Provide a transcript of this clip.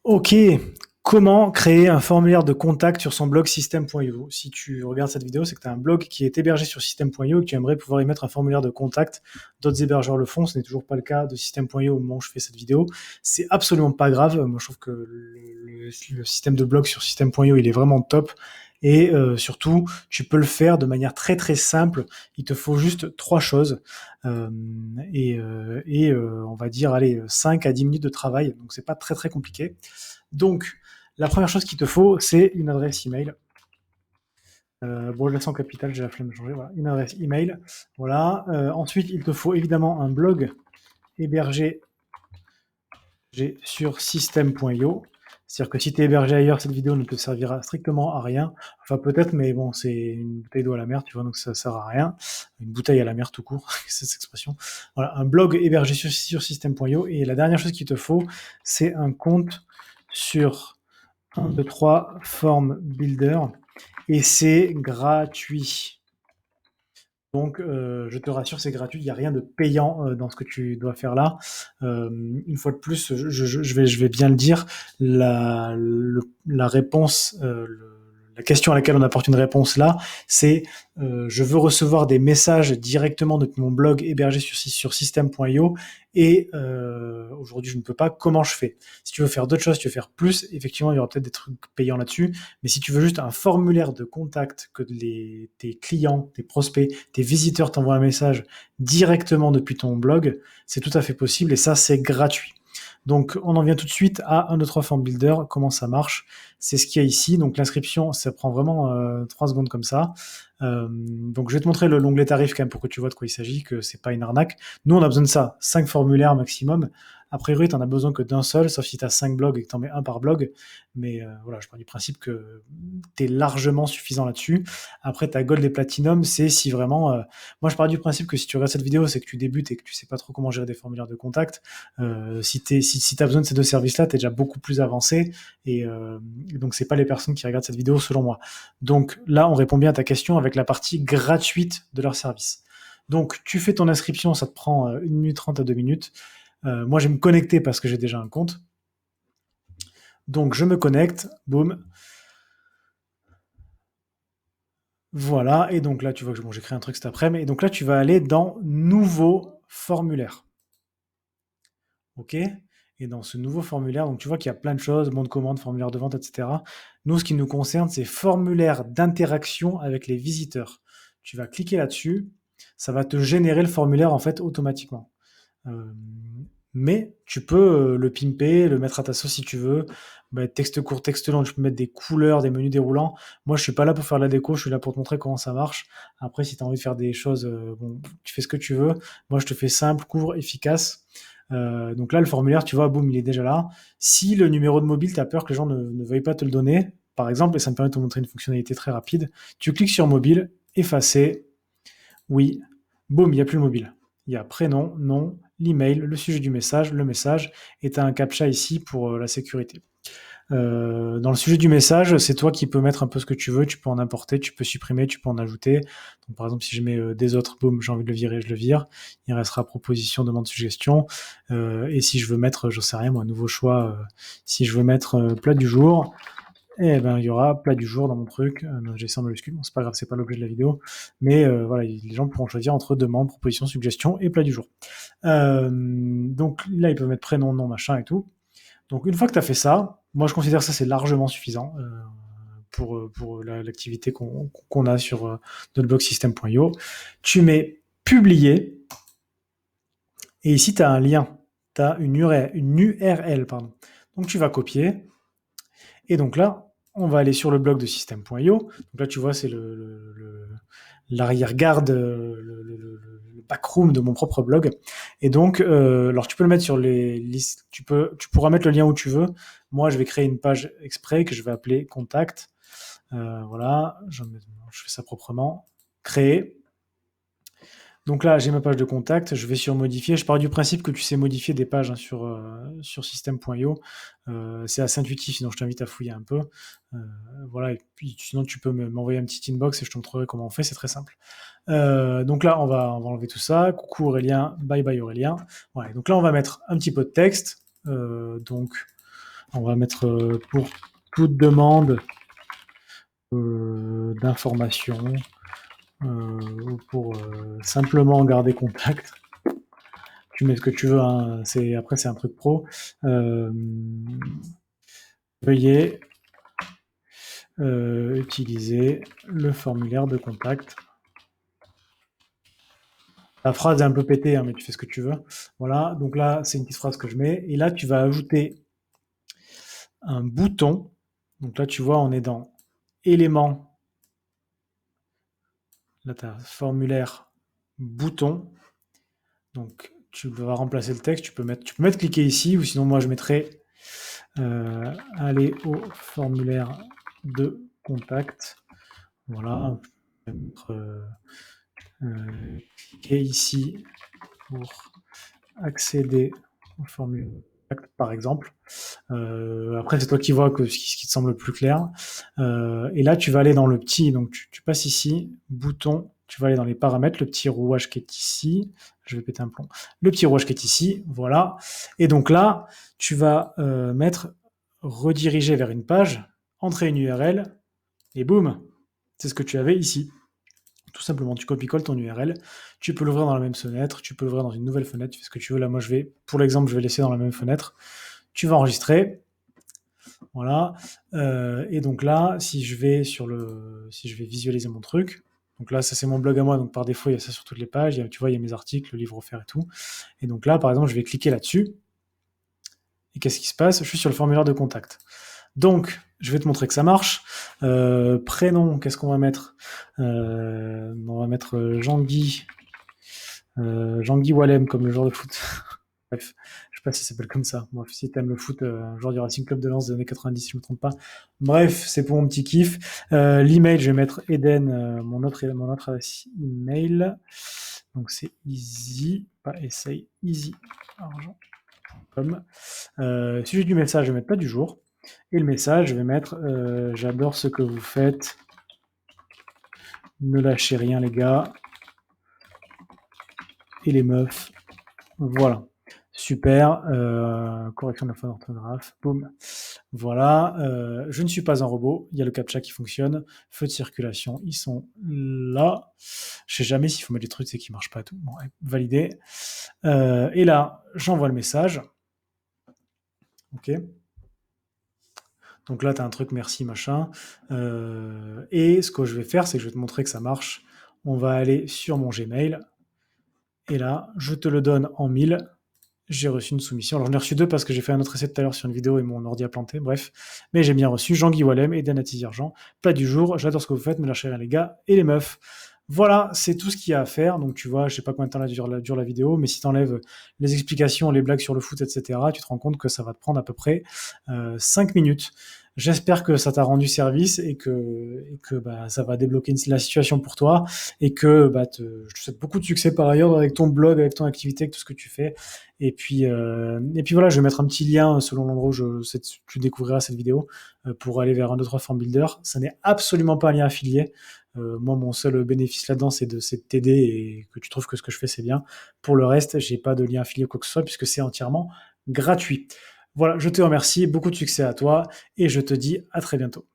Ok, comment créer un formulaire de contact sur son blog system.io? Si tu regardes cette vidéo, c'est que tu as un blog qui est hébergé sur system.io et que tu aimerais pouvoir y mettre un formulaire de contact. D'autres hébergeurs le font, ce n'est toujours pas le cas de system.io au moment où je fais cette vidéo. C'est absolument pas grave. Moi, je trouve que le système de blog sur system.io, il est vraiment top. Et surtout, tu peux le faire de manière très très simple. Il te faut juste trois choses. Euh, on va dire, allez, 5 à 10 minutes de travail. Donc, c'est pas très très compliqué. Donc, la première chose qu'il te faut, c'est une adresse email. Bon, je laisse en capital, j'ai la flemme de changer. Voilà, une adresse email. Voilà. Ensuite, il te faut évidemment un blog hébergé sur system.io. C'est-à-dire que si tu es hébergé ailleurs, cette vidéo ne te servira strictement à rien. Enfin, peut-être, mais bon, c'est une bouteille d'eau à la mer, tu vois, donc ça sert à rien. Une bouteille à la mer tout court, c'est cette expression. Voilà, un blog hébergé sur system.io. Et la dernière chose qu'il te faut, c'est un compte sur 1, 2, 3, Form Builder, et c'est gratuit. Donc, je te rassure, c'est gratuit. Il n'y a rien de payant dans ce que tu dois faire là. Une fois de plus, je vais bien le dire, la réponse, la question à laquelle on apporte une réponse là, c'est je veux recevoir des messages directement depuis mon blog hébergé sur system.io et aujourd'hui je ne peux pas, comment je fais? Si tu veux faire d'autres choses, si tu veux faire plus, effectivement il y aura peut-être des trucs payants là-dessus, mais si tu veux juste un formulaire de contact que tes clients, tes prospects, tes visiteurs t'envoient un message directement depuis ton blog, c'est tout à fait possible et ça c'est gratuit. Donc, on en vient tout de suite à un 2, 3 Form Builder. Comment ça marche? C'est ce qu'il y a ici. Donc, l'inscription, ça prend vraiment 3 secondes comme ça. Donc, je vais te montrer l'onglet tarif quand même pour que tu vois de quoi il s'agit, que c'est pas une arnaque. Nous, on a besoin de ça, 5 formulaires maximum. A priori, tu n'en as besoin que d'un seul, sauf si tu as 5 blogs et que tu en mets un par blog. Mais voilà, je pars du principe que tu es largement suffisant là-dessus. Après, ta Gold et Platinum, c'est si vraiment... moi, je pars du principe que si tu regardes cette vidéo, c'est que tu débutes et que tu sais pas trop comment gérer des formulaires de contact. Si tu as besoin de ces deux services-là, tu es déjà beaucoup plus avancé. Et donc, c'est pas les personnes qui regardent cette vidéo, selon moi. Donc là, on répond bien à ta question avec la partie gratuite de leur service. Donc, tu fais ton inscription, ça te prend 1 minute 30 à 2 minutes. Moi, je vais me connecter parce que j'ai déjà un compte. Donc, je me connecte, boum. Voilà, et donc là, tu vois que bon, j'ai créé un truc cet après-midi. Et donc là, tu vas aller dans Nouveau formulaire. OK? Et dans ce nouveau formulaire, donc tu vois qu'il y a plein de choses, bon de commande, formulaire de vente, etc. Nous, ce qui nous concerne, c'est formulaire d'interaction avec les visiteurs. Tu vas cliquer là-dessus, ça va te générer le formulaire en fait automatiquement. Euh, mais tu peux le pimper, le mettre à ta sauce si tu veux. Texte court, texte long, tu peux mettre des couleurs, des menus déroulants. Moi, je suis pas là pour faire de la déco, je suis là pour te montrer comment ça marche. Après, si tu as envie de faire des choses, bon, tu fais ce que tu veux. Moi, je te fais simple, court, efficace. Donc là, le formulaire, tu vois, boum, il est déjà là. Si le numéro de mobile, tu as peur que les gens ne veuillent pas te le donner, par exemple, et ça me permet de te montrer une fonctionnalité très rapide, tu cliques sur mobile, effacer, oui, boum, il n'y a plus le mobile. Il y a prénom, nom, l'email, le sujet du message, le message, et tu as un captcha ici pour la sécurité. Dans le sujet du message, c'est toi qui peux mettre un peu ce que tu veux, tu peux en importer, tu peux supprimer, tu peux en ajouter. Donc, par exemple, si je mets des autres, boum, j'ai envie de le virer, je le vire. Il restera proposition, demande, suggestion. Et si je veux mettre, j'en sais rien, moi, nouveau choix, si je veux mettre plat du jour, et ben, il y aura plat du jour dans mon truc. J'ai ça en majuscule, bon, c'est pas grave, c'est pas l'objet de la vidéo. Mais voilà, les gens pourront choisir entre demande, proposition, suggestion et plat du jour. Donc là, ils peuvent mettre prénom, nom, machin et tout. Donc une fois que tu as fait ça, moi je considère que ça c'est largement suffisant pour l'activité qu'on a sur notre blog system.io. Tu mets publier et ici tu as un lien, tu as une URL, pardon. Donc tu vas copier et donc là on va aller sur le blog de system.io. Donc là tu vois c'est l'arrière-garde, le backroom de mon propre blog. Et donc, alors tu peux le mettre sur les listes, tu pourras mettre le lien où tu veux. Moi, je vais créer une page exprès que je vais appeler contact. Voilà, je fais ça proprement. Créer. Donc là, j'ai ma page de contact, je vais sur modifier. Je pars du principe que tu sais modifier des pages hein, sur system.io. C'est assez intuitif, sinon je t'invite à fouiller un peu. Euh, voilà, et puis sinon tu peux m'envoyer un petit inbox et je te montrerai comment on fait, c'est très simple. Donc là, on va enlever tout ça. Coucou Aurélien, bye bye Aurélien. Ouais, donc là, on va mettre un petit peu de texte. Donc, On va mettre pour toute demande d'informations ou pour simplement garder contact. Tu mets ce que tu veux, hein. Après c'est un truc pro. Veuillez utiliser le formulaire de contact. La phrase est un peu pétée, hein, mais tu fais ce que tu veux. Voilà, donc là, c'est une petite phrase que je mets. Et là, tu vas ajouter un bouton. Donc là, tu vois, on est dans éléments. Là, tu as formulaire bouton. Donc, tu vas remplacer le texte. Tu peux mettre cliquer ici, ou sinon, moi, je mettrai aller au formulaire de contact. Voilà. Cliquer ici pour accéder au formulaire de contact, par exemple. Après, c'est toi qui vois ce qui te semble le plus clair. Et là, tu vas aller dans le petit, donc tu passes ici, bouton, tu vas aller dans les paramètres, le petit rouage qui est ici. Je vais péter un plomb. Le petit rouage qui est ici, voilà. Et donc là, tu vas mettre rediriger vers une page, entrer une URL, et boum, c'est ce que tu avais ici. Tout simplement, tu copies-colles ton URL, tu peux l'ouvrir dans la même fenêtre, tu peux l'ouvrir dans une nouvelle fenêtre, tu fais ce que tu veux. Là, moi, pour l'exemple, je vais laisser dans la même fenêtre. Tu vas enregistrer, voilà. Et donc là, si je vais visualiser mon truc, donc là, ça c'est mon blog à moi, donc par défaut, il y a ça sur toutes les pages. Tu vois, il y a mes articles, le livre offert et tout. Et donc là, par exemple, je vais cliquer là-dessus. Et qu'est-ce qui se passe? Je suis sur le formulaire de contact. Donc, je vais te montrer que ça marche. Prénom, qu'est-ce qu'on va mettre? On va mettre Jean-Guy. Jean-Guy Wallem, comme le joueur de foot. Bref, je sais pas si ça s'appelle comme ça. Bref, si t'aimes le foot, joueur du Racing Club de Lens des années 90, si je me trompe pas. Bref, c'est pour mon petit kiff. L'email, je vais mettre Eden, mon autre adresse email. Donc c'est easy, pas essaye, easy, argent.com. Sujet du message, je vais mettre pas du jour. Et le message, je vais mettre j'adore ce que vous faites. Ne lâchez rien, les gars. Et les meufs. Voilà. Super. Correction de la faute d'orthographe. Boum. Voilà. Je ne suis pas un robot. Il y a le CAPTCHA qui fonctionne. Feu de circulation, ils sont là. Je sais jamais s'il faut mettre des trucs, c'est qui marche pas et tout. Bon, validé. Et là, j'envoie le message. OK. Donc là, tu as un truc, merci, machin. Et ce que je vais faire, c'est que je vais te montrer que ça marche. On va aller sur mon Gmail. Et là, je te le donne en 1000. J'ai reçu une soumission. Alors, j'en ai reçu deux parce que j'ai fait un autre essai tout à l'heure sur une vidéo et mon ordi a planté. Bref. Mais j'ai bien reçu Jean-Guy Wallem et Danati Argent. Plat du jour. J'adore ce que vous faites. Me lâchez rien, les gars et les meufs. Voilà, c'est tout ce qu'il y a à faire. Donc, tu vois, je sais pas combien de temps dure la vidéo, mais si tu enlèves les explications, les blagues sur le foot, etc., tu te rends compte que ça va te prendre à peu près 5 minutes. J'espère que ça t'a rendu service et que bah, ça va débloquer la situation pour toi et que bah, je te souhaite beaucoup de succès par ailleurs avec ton blog, avec ton activité, avec tout ce que tu fais. Et puis voilà, je vais mettre un petit lien selon l'endroit où tu découvriras cette vidéo pour aller vers un 2 3 Form Builder. Ça n'est absolument pas un lien affilié. Moi, mon seul bénéfice là-dedans, c'est de t'aider et que tu trouves que ce que je fais, c'est bien. Pour le reste, j'ai pas de lien affilié ou quoi que ce soit puisque c'est entièrement gratuit. Voilà, je te remercie, beaucoup de succès à toi et je te dis à très bientôt.